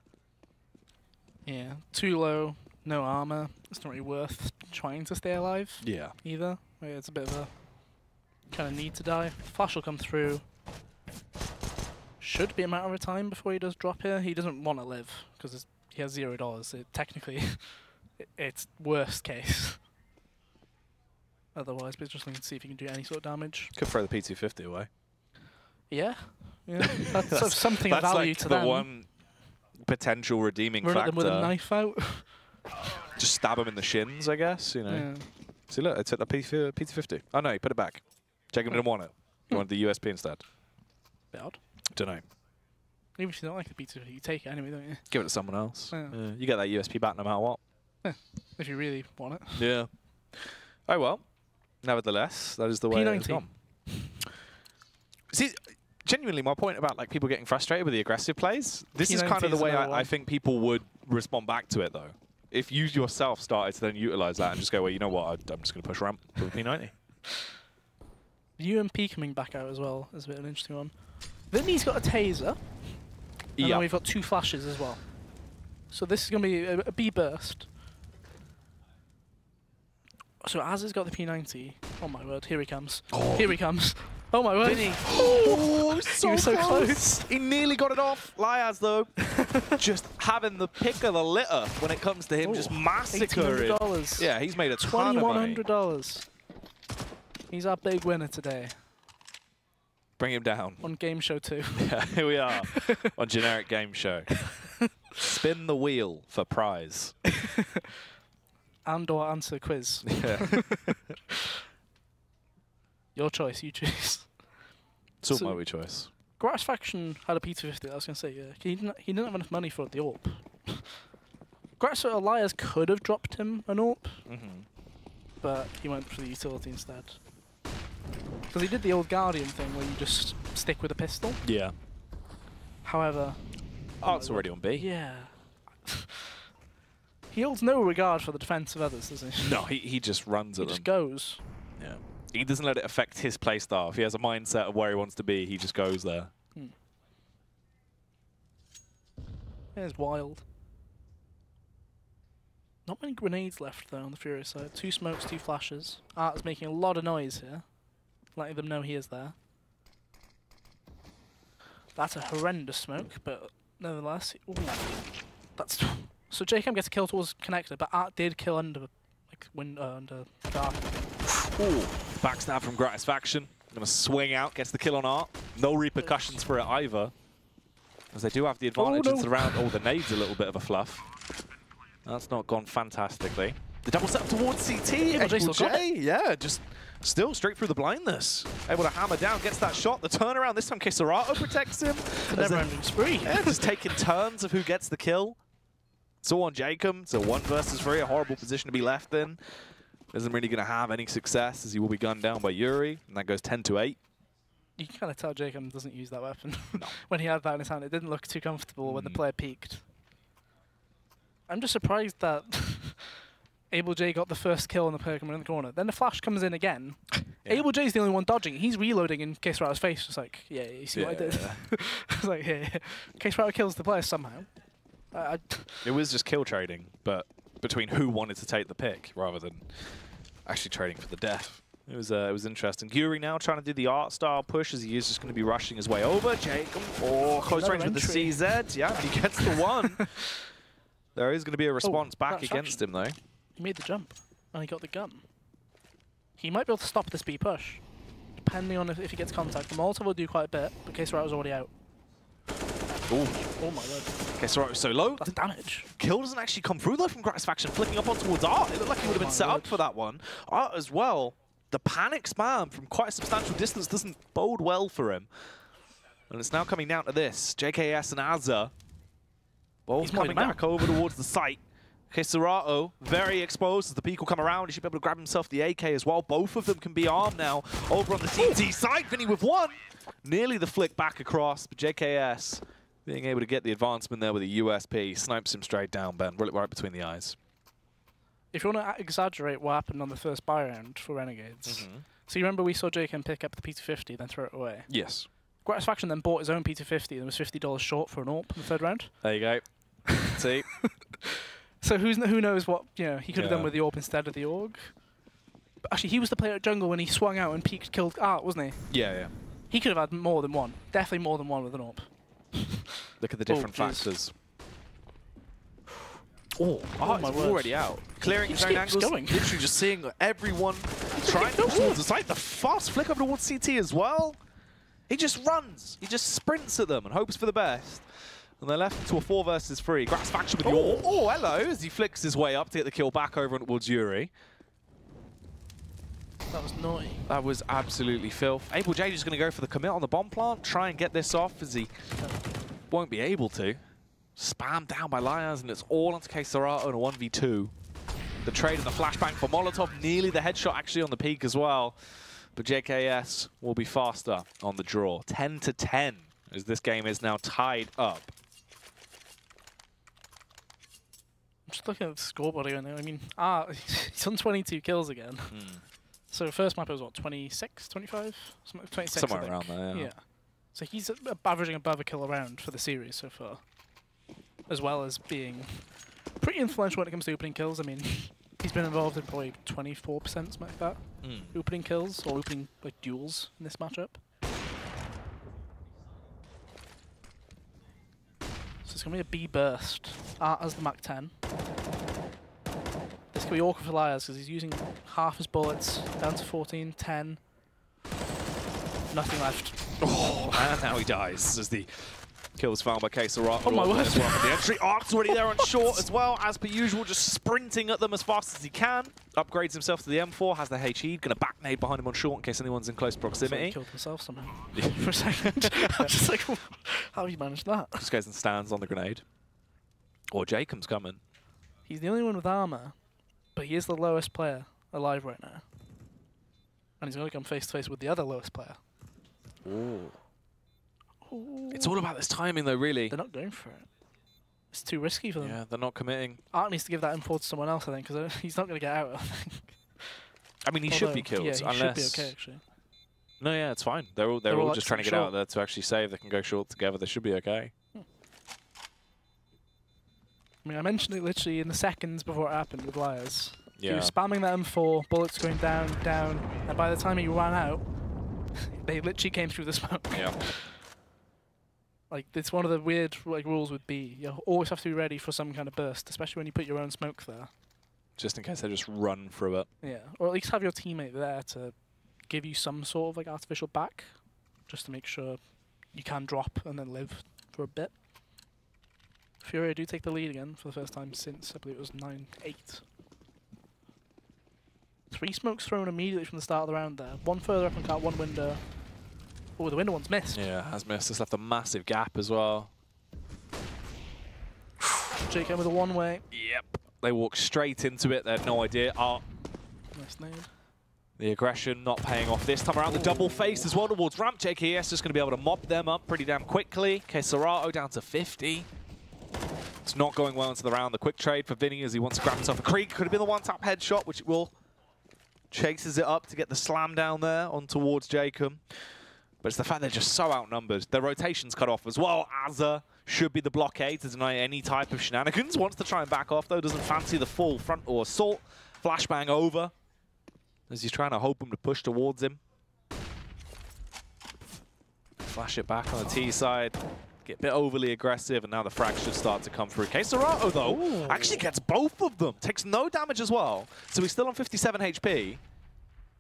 Yeah, too low, no armor. It's not really worth trying to stay alive. Yeah. Either. It's a bit of a kind of need to die. Flash will come through. Should be a matter of time before he does drop here. He doesn't want to live because he has $0. Technically, it's worst case. Otherwise, but just looking to see if he can do any sort of damage. Could throw the P250 away. Yeah. That's something of value like to the them. One potential redeeming Run factor. at them with a knife out. Just stab him in the shins, I guess. You know. Yeah. See, look, I took the P250. Oh no, he put it back. Jacob didn't want it. He wanted the USP instead. Bit odd. Don't know. Even if you don't like the P250, you take it anyway, don't you? Give it to someone else. Yeah. You get that USP back no matter what. If you really want it. Yeah. Oh well. Nevertheless, that is the way it's gone. See, genuinely, my point about like people getting frustrated with the aggressive plays, this is kind of the way I think people would respond back to it, though. If you yourself started to then utilize that and just go, well, you know what, I'm just going to push ramp with a P90. UMP coming back out as well is a bit of an interesting one. Then he's got a taser. And then we've got 2 flashes as well. So this is going to be a B burst. So Az has got the P90. Oh my word, here he comes. Oh. Here he comes. Oh my word. Vinny. Oh, he was so close. He nearly got it off. Liaz, though, just having the pick of the litter when it comes to him, just massacring. $1,800. Yeah, he's made a ton of money. $2,100. He's our big winner today. Bring him down. On Game Show 2. Yeah, here we are on Generic Game Show. Spin the wheel for prize. And/or answer quiz. Yeah. Your choice, you choose. It's all my choice. Gratisfaction had a P250, I was going to say, yeah. He didn't have enough money for the AWP. Gratis Elias could have dropped him an AWP, but he went for the utility instead. Because he did the old Guardian thing where you just stick with a pistol. Yeah. However... Oh, it's already on B. Yeah. He holds no regard for the defense of others, does he? No, he just runs at them. He just goes. Yeah. He doesn't let it affect his playstyle. If he has a mindset of where he wants to be, he just goes there. Yeah, it's wild. Not many grenades left, though, on the FURIA side. 2 smokes, 2 flashes. Art is making a lot of noise here, letting them know he is there. That's a horrendous smoke, but nevertheless... Ooh, that's... So JKM gets a kill towards connector, but Art did kill under, like, under dark. Ooh, backstab from Gratisfaction. Gonna swing out, gets the kill on Art. No repercussions for it either, as they do have the advantage into the round. Oh, the nade's a little bit of a fluff. That's not gone fantastically. The double set up towards CT. Yeah, just still straight through the blindness. Able to hammer down, gets that shot. The turnaround, this time Kisarato protects him. Never-ending spree. Yeah, just taking turns of who gets the kill. It's all on Jacob. It's a 1 versus 3, a horrible position to be left in. Isn't really going to have any success as he will be gunned down by Yuri, and that goes 10-8. You can kind of tell Jacob doesn't use that weapon. When he had that in his hand, it didn't look too comfortable when the player peeked. I'm just surprised that Able J got the first kill on the player coming in the corner. Then the flash comes in again. Yeah. Able J's the only one dodging. He's reloading in Kisarato's face. Just like, yeah, you see what I did? Yeah. It's like, yeah. Kisarato kills the player somehow. It was just kill trading, but between who wanted to take the pick rather than actually trading for the death. It was interesting. Yuri now trying to do the art style push as he is just going to be rushing his way over. Jacob, close range with the CZ. Yeah, he gets the 1. There is going to be a response back against him, though. He made the jump, and he got the gun. He might be able to stop this B push, depending on if he gets contact. The Molotov will do quite a bit, but Kisarato's already out. Ooh. Oh my god. Kisarato's so low. That's damage. Kill doesn't actually come through, though, from Gratisfaction, flicking up on towards Art. It looked like he would have been set up for that one. Art as well. The panic spam from quite a substantial distance doesn't bode well for him. And it's now coming down to this. JKS and Azza both coming back over towards the site. Kisarato very exposed as the peak will come around. He should be able to grab himself the AK as well. Both of them can be armed now. Over on the CT side, Vinny with 1. Nearly the flick back across, but JKS being able to get the advancement there with a USP. Snipes him straight down, Ben, right between the eyes. If you want to exaggerate what happened on the first buy round for Renegades, so you remember we saw JKM pick up the P250, then throw it away? Yes. Gratisfaction then bought his own P250 and was $50 short for an AWP in the 3rd round. There you go. See? So who knows what he could have done with the AWP instead of the AUG. But actually, he was the player at jungle when he swung out and peeked, killed Art, wasn't he? Yeah, yeah. He could have had more than 1. Definitely more than 1 with an AWP. Look at the different factors. Oh, Art is already out. Clearing his own angles, literally just seeing everyone trying to go towards the site. The fast flick over towards CT as well. He just runs. He just sprints at them and hopes for the best. And they're left to a 4 versus 3. Gratisfaction with the AWP. Oh, hello, as he flicks his way up to get the kill back over towards Yuri. That was naughty. That was absolutely filth. Able J just going to go for the commit on the bomb plant, try and get this off as he won't be able to. Spammed down by Lions, and it's all onto Kisarato in a 1v2. The trade and the flashbang for Molotov, nearly the headshot actually on the peak as well. But JKS will be faster on the draw. 10-10 as this game is now tied up. I'm just looking at the scoreboard here now. I mean, he's done 22 kills again. So first map was what, 26, 25? 26, somewhere around there, yeah. So he's averaging above a kill a round for the series so far. As well as being pretty influential when it comes to opening kills. I mean, he's been involved in probably 24%, something like that. Opening kills or opening like duels in this matchup. So it's going to be a B burst. Art as the Mach 10. This could be awkward for Liars because he's using half his bullets, down to 14, 10. Nothing left. Oh, and now he dies as the kill was found by Kesara. Oh my word. The entry arc's already there on short as well, as per usual, just sprinting at them as fast as he can. Upgrades himself to the M4, has the HE, gonna back nade behind him on short in case anyone's in close proximity. I killed myself somehow for a second. I'm just like, how have you managed that? Just goes and stands on the grenade. Or Jacob's coming. He's the only one with armor, but he is the lowest player alive right now. And he's gonna come face to face with the other lowest player. Ooh. It's all about this timing, though, really. They're not going for it. It's too risky for them. Yeah, they're not committing. Art needs to give that M4 to someone else, I think, because he's not going to get out, I think. I mean, he should be killed, yeah, he unless... should be okay, actually. No, yeah, it's fine. They're all just trying to get out there to actually save. They can go short together. They should be okay. I mean, I mentioned it literally in the seconds before it happened with Liars. Yeah. He was spamming that M4, bullets going down, down, and by the time he ran out, they literally came through the smoke. Yeah. Like, it's one of the weird rules with B. You always have to be ready for some kind of burst, especially when you put your own smoke there. Just in case they just run through it. Yeah, or at least have your teammate there to give you some sort of like artificial back, just to make sure you can drop and then live for a bit. FURIA do take the lead again for the first time since, I believe it was 9-8. 3 smokes thrown immediately from the start of the round there. One further up on cart, one window. Oh, the window one's missed. Yeah, has missed. It's left a massive gap as well. JK with a one-way. Yep. They walk straight into it. They had no idea. Nice nade. The aggression not paying off this time around. The double face as well towards ramp. JKS just going to be able to mop them up pretty damn quickly. Kesarato down to 50. It's not going well into the round. The quick trade for Vinny as he wants to grab himself a creek. Could have been the one-tap headshot, which it will. Chases it up to get the slam down there on towards Jacob. But it's the fact they're just so outnumbered. Their rotation's cut off as well. Azza should be the blockade to deny any type of shenanigans. Wants to try and back off, though. Doesn't fancy the full front or assault. Flashbang over as he's trying to hope him to push towards him. Flash it back on the T side. Get a bit overly aggressive, and now the frags should start to come through. Kesarato, though, actually gets both of them. Takes no damage as well. So he's still on 57 HP.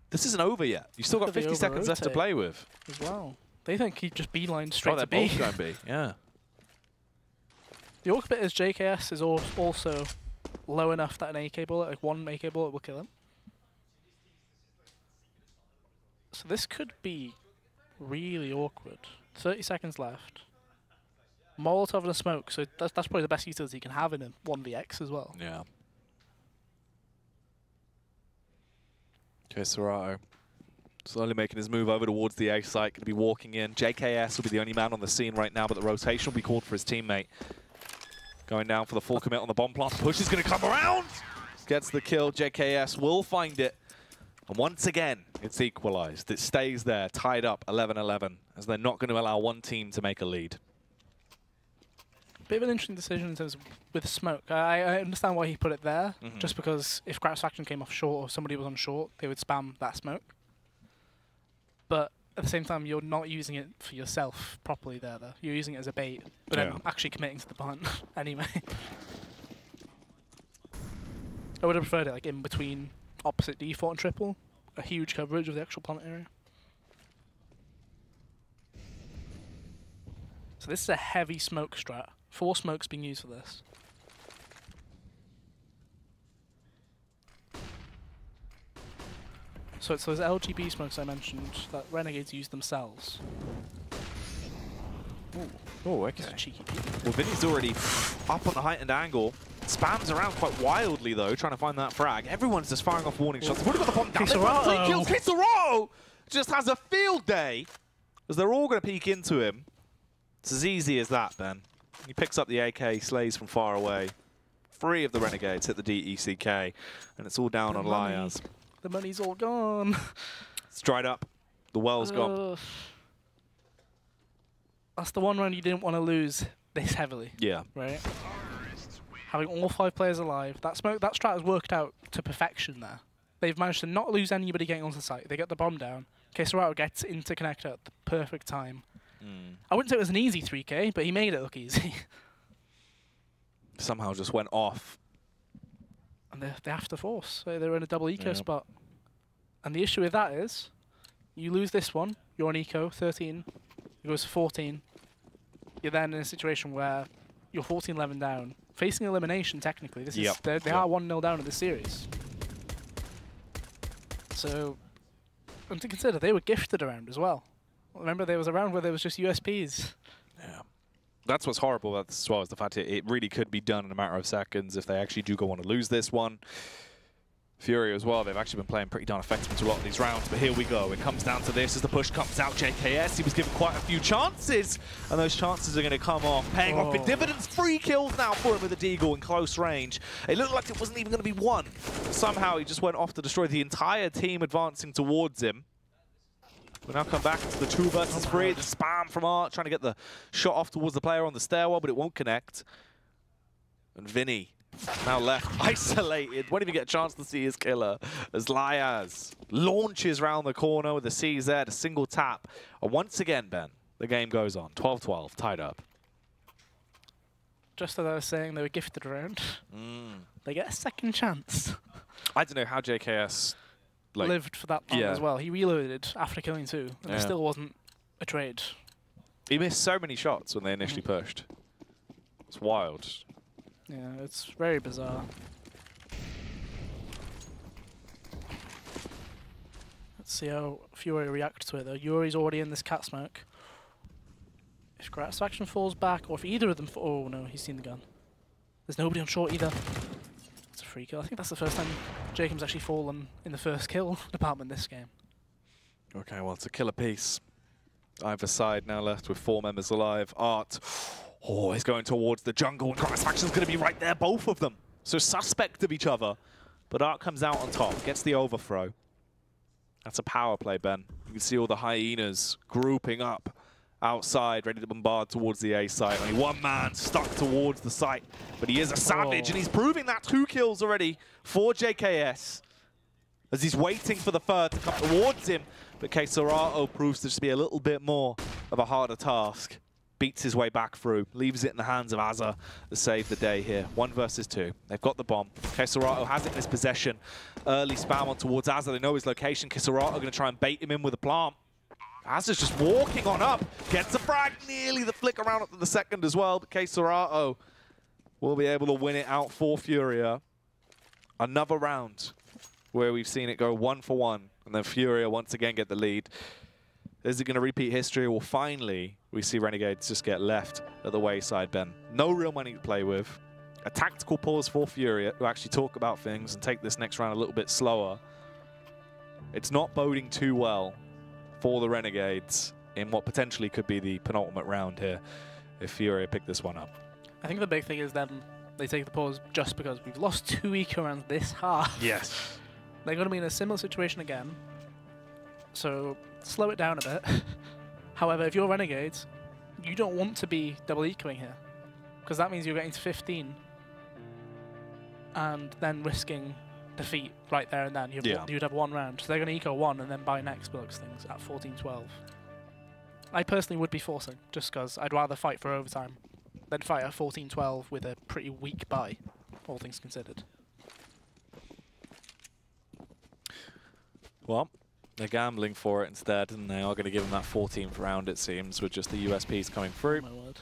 This isn't over yet. You've still got 50 seconds left to play with. As well. They think he just beeline straight to B. Oh, they're both going B, yeah. The awkward bit is JKS is also low enough that an AK bullet, like one AK bullet, will kill him. So this could be really awkward. 30 seconds left. Molotov and a smoke, so that's probably the best utility you can have in a 1vx as well. Yeah. Kesarato slowly making his move over towards the A site, going to be walking in. JKS will be the only man on the scene right now, but the rotation will be called for his teammate. Going down for the full commit on the bomb plant. Push is going to come around. Gets the kill. JKS will find it. And once again, it's equalized. It stays there, tied up 11-11, as they're not going to allow one team to make a lead. Bit of an interesting decision in terms of with smoke. I understand why he put it there, just because if Gratifsaction came off short or somebody was on short, they would spam that smoke. But at the same time, you're not using it for yourself properly there, though. You're using it as a bait, but then actually committing to the plant anyway. I would have preferred it like in between opposite default and triple, a huge coverage of the actual plant area. So this is a heavy smoke strat. 4 smokes being used for this. So it's those LGB smokes I mentioned that Renegades use themselves. Oh, okay. Just a cheeky peek. Well, Vinny's already up on the heightened angle. Spams around quite wildly, though, trying to find that frag. Everyone's just firing off warning shots. They've already got the bomb down. They've got 3 kills. Kisarato just has a field day, as they're all going to peek into him. It's as easy as that, Ben. He picks up the AK, slays from far away. 3 of the Renegades hit the DECK, and it's all down on Liars. The money's all gone. It's dried up. The well's gone. That's the one round you didn't want to lose this heavily. Yeah. Right? Having all 5 players alive, that strat has worked out to perfection there. They've managed to not lose anybody getting onto the site. They get the bomb down. Kisarato gets into connector at the perfect time. I wouldn't say it was an easy 3K, but he made it look easy. Somehow just went off. And they have to force. So they're in a double eco spot. And the issue with that is, you lose this one, you're on eco, 13, it goes to 14. You're then in a situation where you're 14-11 down, facing elimination technically. This is they are 1-0 down in this series. So, and to consider, they were gifted around as well. Remember, there was a round where there was just USPs. Yeah. That's what's horrible about this as well, is the fact it really could be done in a matter of seconds if they actually do go on to lose this one. FURIA as well, they've actually been playing pretty darn effective to a lot of these rounds, but here we go. It comes down to this as the push comes out. JKS, he was given quite a few chances, and those chances are going to come off, paying off in dividends. 3 kills now for him with a Deagle in close range. It looked like it wasn't even going to be 1. Somehow he just went off to destroy the entire team advancing towards him. We now come back to the 2 versus 3. The spam from Art, trying to get the shot off towards the player on the stairwell, but it won't connect. And Vinny, now left, isolated. Won't even get a chance to see his killer as Liaz launches round the corner with a CZ, a single tap. And once again, Ben, the game goes on. 12-12, tied up. Just as I was saying, they were gifted around. They get a second chance. I don't know how JKS lived for that long as well. He reloaded after killing 2, and there still wasn't a trade. He missed so many shots when they initially pushed. It's wild. Yeah, it's very bizarre. Let's see how FURIA reacts to it though. Yuri's already in this cat smoke. If Gratisfaction falls back, or if either of them oh no, he's seen the gun. There's nobody on short either. It's a free kill. I think that's the first time Jacob's actually fallen in the first kill department this game. Okay, well, it's a killer piece. Either side now left with 4 members alive. Art. Oh, he's going towards the jungle, and Gratisfaction's going to be right there, both of them. So suspect of each other. But Art comes out on top, gets the overthrow. That's a power play, Ben. You can see all the hyenas grouping up outside, ready to bombard towards the A site. Only 1 man stuck towards the site, but he is a savage, and he's proving that 2 kills already for JKS. As he's waiting for the third to come towards him, but Kisarato proves to just be a little bit more of a harder task. Beats his way back through, leaves it in the hands of Azza to save the day here. 1 versus 2. They've got the bomb. Kisarato has it in his possession. Early spam on towards Azza. They know his location. Kisarato going to try and bait him in with a plant. Azza's just walking on up. Gets a frag. Nearly the flick around up to the second as well. But Kisarato will be able to win it out for FURIA. Another round where we've seen it go 1 for 1. And then FURIA once again get the lead. Is it going to repeat history? Well, finally, we see Renegades just get left at the wayside, Ben. No real money to play with. A tactical pause for FURIA to actually talk about things and take this next round a little bit slower. It's not boding too well for the Renegades in what potentially could be the penultimate round here if FURIA pick this one up. I think the big thing is then they take the pause just because we've lost 2 eco rounds this hard. Yes. They're going to be in a similar situation again. So slow it down a bit. However, if you're Renegades, you don't want to be double ecoing here, because that means you're getting to 15 and then risking defeat right there and then. You'd have 1 round. So they're going to eco 1 and then buy next bugs things at 14-12. I personally would be forcing, just because I'd rather fight for overtime than fight at 14-12 with a pretty weak buy, all things considered. Well, they're gambling for it instead, and they are going to give him that 14th round, it seems, with just the USPs coming through. Oh my word.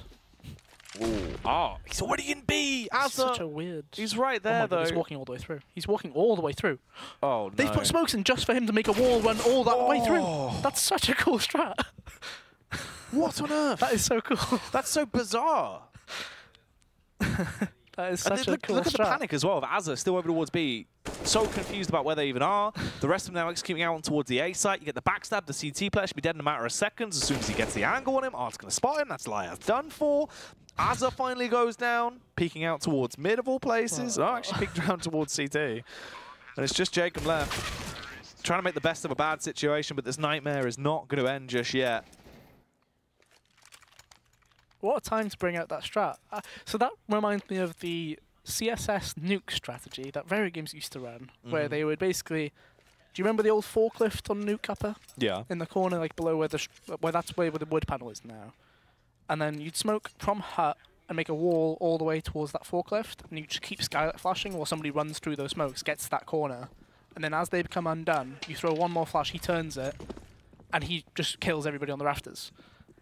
Ooh. Oh, he's already in B! Azza! Such a weird... He's right there, though. He's walking all the way through. He's walking all the way through. Oh, no. They've put smokes in just for him to make a wall run all that way through. That's such a cool strat. What on earth? That is so cool. That's so bizarre. That is such a cool Look at the strat. panic as well of Azza still over towards B. So confused about where they even are. The rest of them now executing out towards the A site. You get the backstab. The CT player should be dead in a matter of seconds. As soon as he gets the angle on him, Art's going to spot him. That's Liaz done for. Azza finally goes down, peeking out towards mid of all places. Oh, actually peeked around towards CT. And it's just Jacob left. Trying to make the best of a bad situation, but this nightmare is not going to end just yet. What a time to bring out that strat. So that reminds me of the CSS nuke strategy that Very Games used to run, where they would basically... Do you remember the old forklift on Nuke Upper? Yeah. In the corner, like below where that's where the wood panel is now. And then you'd smoke from hut and make a wall all the way towards that forklift, and you just keep skylight flashing while somebody runs through those smokes, gets to that corner, and then as they become undone, you throw one more flash, he turns it, and he just kills everybody on the rafters.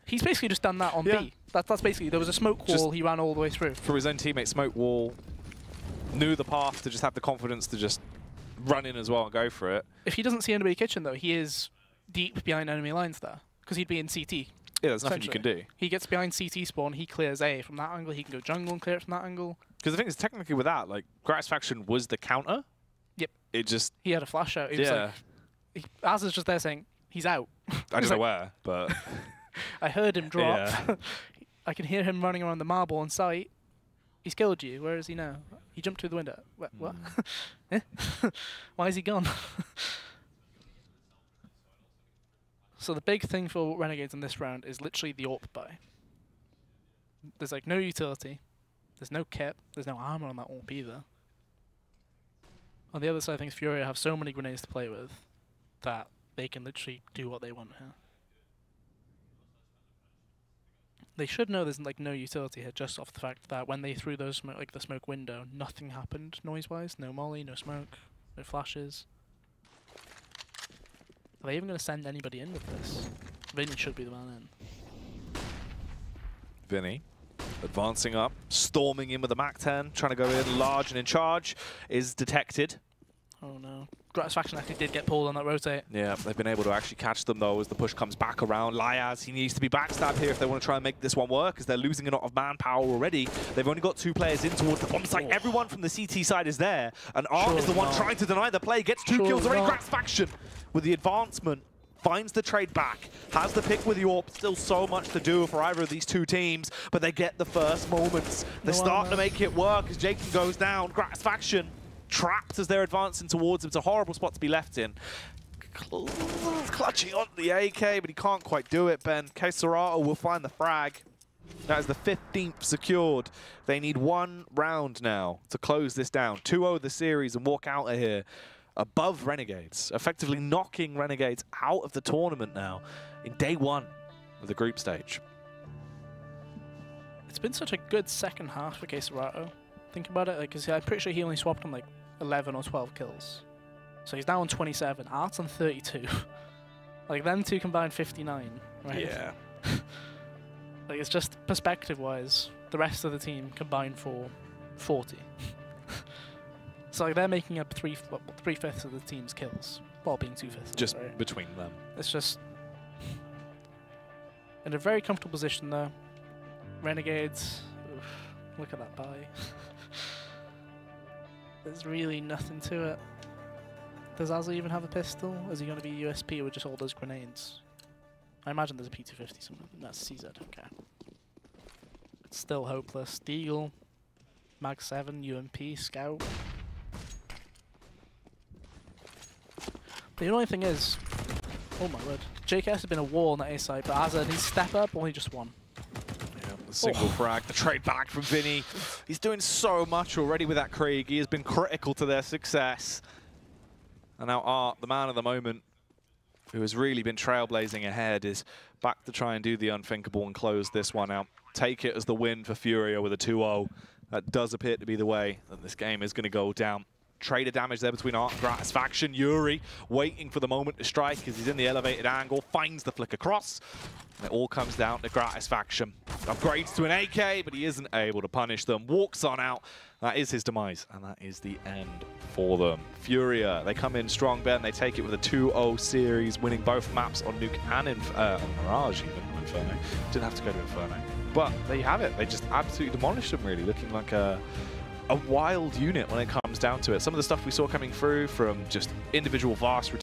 He's basically just done that on B. That's basically, there was a smoke wall, he ran all the way through. For his own teammate, smoke wall, knew the path to just have the confidence to just run in as well and go for it. If he doesn't see anybody kitchen though, he is deep behind enemy lines there, because he'd be in CT. Yeah, there's nothing you can do. He gets behind CT spawn, he clears A from that angle, he can go jungle and clear it from that angle. Because the thing is, technically with that, like, Gratisfaction was the counter. Yep. It just... He had a flash out. It was like, Azza's just there saying, he's out. I don't know where, but... I heard him drop. I can hear him running around the marble on site. He's killed you. Where is he now? He jumped through the window. What? Why is he gone? So the big thing for Renegades in this round is literally the AWP buy. There's like no utility. There's no kit. There's no armor on that AWP either. On the other side, I think FURIA have so many grenades to play with that they can literally do what they want here. They should know there's like no utility here, just off the fact that when they threw those the smoke window, nothing happened noise-wise. No molly, no smoke, no flashes. Are they even going to send anybody in with this? Vinny should be the man in. Vinny advancing up, storming in with the MAC-10, trying to go in large and in charge, is detected. Oh no. Gratisfaction actually did get pulled on that rotate. Yeah, they've been able to actually catch them though as the push comes back around. Liaz, he needs to be backstabbed here if they want to try and make this one work, as they're losing a lot of manpower already. They've only got 2 players in towards the bomb site. Everyone from the CT side is there, and Art is the one trying to deny the play. Gets 2 kills already. Gratisfaction with the advancement finds the trade back, has the pick with the AWP. Still so much to do for either of these 2 teams, but they get the first moments. They're starting to make it work as Jacob goes down. Gratisfaction trapped as they're advancing towards him. It's a horrible spot to be left in. Clutching on the AK, but he can't quite do it, Ben. Keserato will find the frag. That is the 15th secured. They need 1 round now to close this down. 2-0 the series and walk out of here above Renegades, effectively knocking Renegades out of the tournament now in day 1 of the group stage. It's been such a good second half for Keserato. Think about it, because I'm pretty sure he only swapped on like 11 or 12 kills. So he's now on 27, Art's on 32. Like them 2 combined 59, right? Yeah. Like it's just perspective-wise, the rest of the team combined for 40. So like they're making up 3/5 of the team's kills, while being 2/5. Just right? between them. It's just in a very comfortable position though. Renegades, oof, look at that buy. There's really nothing to it. Does Azza even have a pistol? Is he going to be USP with just all those grenades? I imagine there's a P250 somewhere. That's CZ, okay. It's still hopeless. Deagle, Mag 7, UMP, Scout. The only thing is, oh my word, JKS has been a wall on that A side, but Azza needs to step up, only just 1. The single frag, the trade back from Vinny. He's doing so much already with that Krieg. He has been critical to their success. And now Art, the man of the moment, who has really been trailblazing ahead, is back to try and do the unthinkable and close this one out. Take it as the win for FURIA with a 2-0. That does appear to be the way that this game is going to go down. trader damage there between Art and Gratis Faction. Yuri waiting for the moment to strike because he's in the elevated angle, finds the flick across. And it all comes down to Gratis Faction. Upgrades to an AK, but he isn't able to punish them. Walks on out. That is his demise, and that is the end for them. FURIA, they come in strong, Ben. They take it with a 2-0 series, winning both maps on Nuke and on Mirage, even on Inferno. Didn't have to go to Inferno. But there you have it. They just absolutely demolished them, really, looking like a wild unit when it comes down to it. Some of the stuff we saw coming through from just individual vast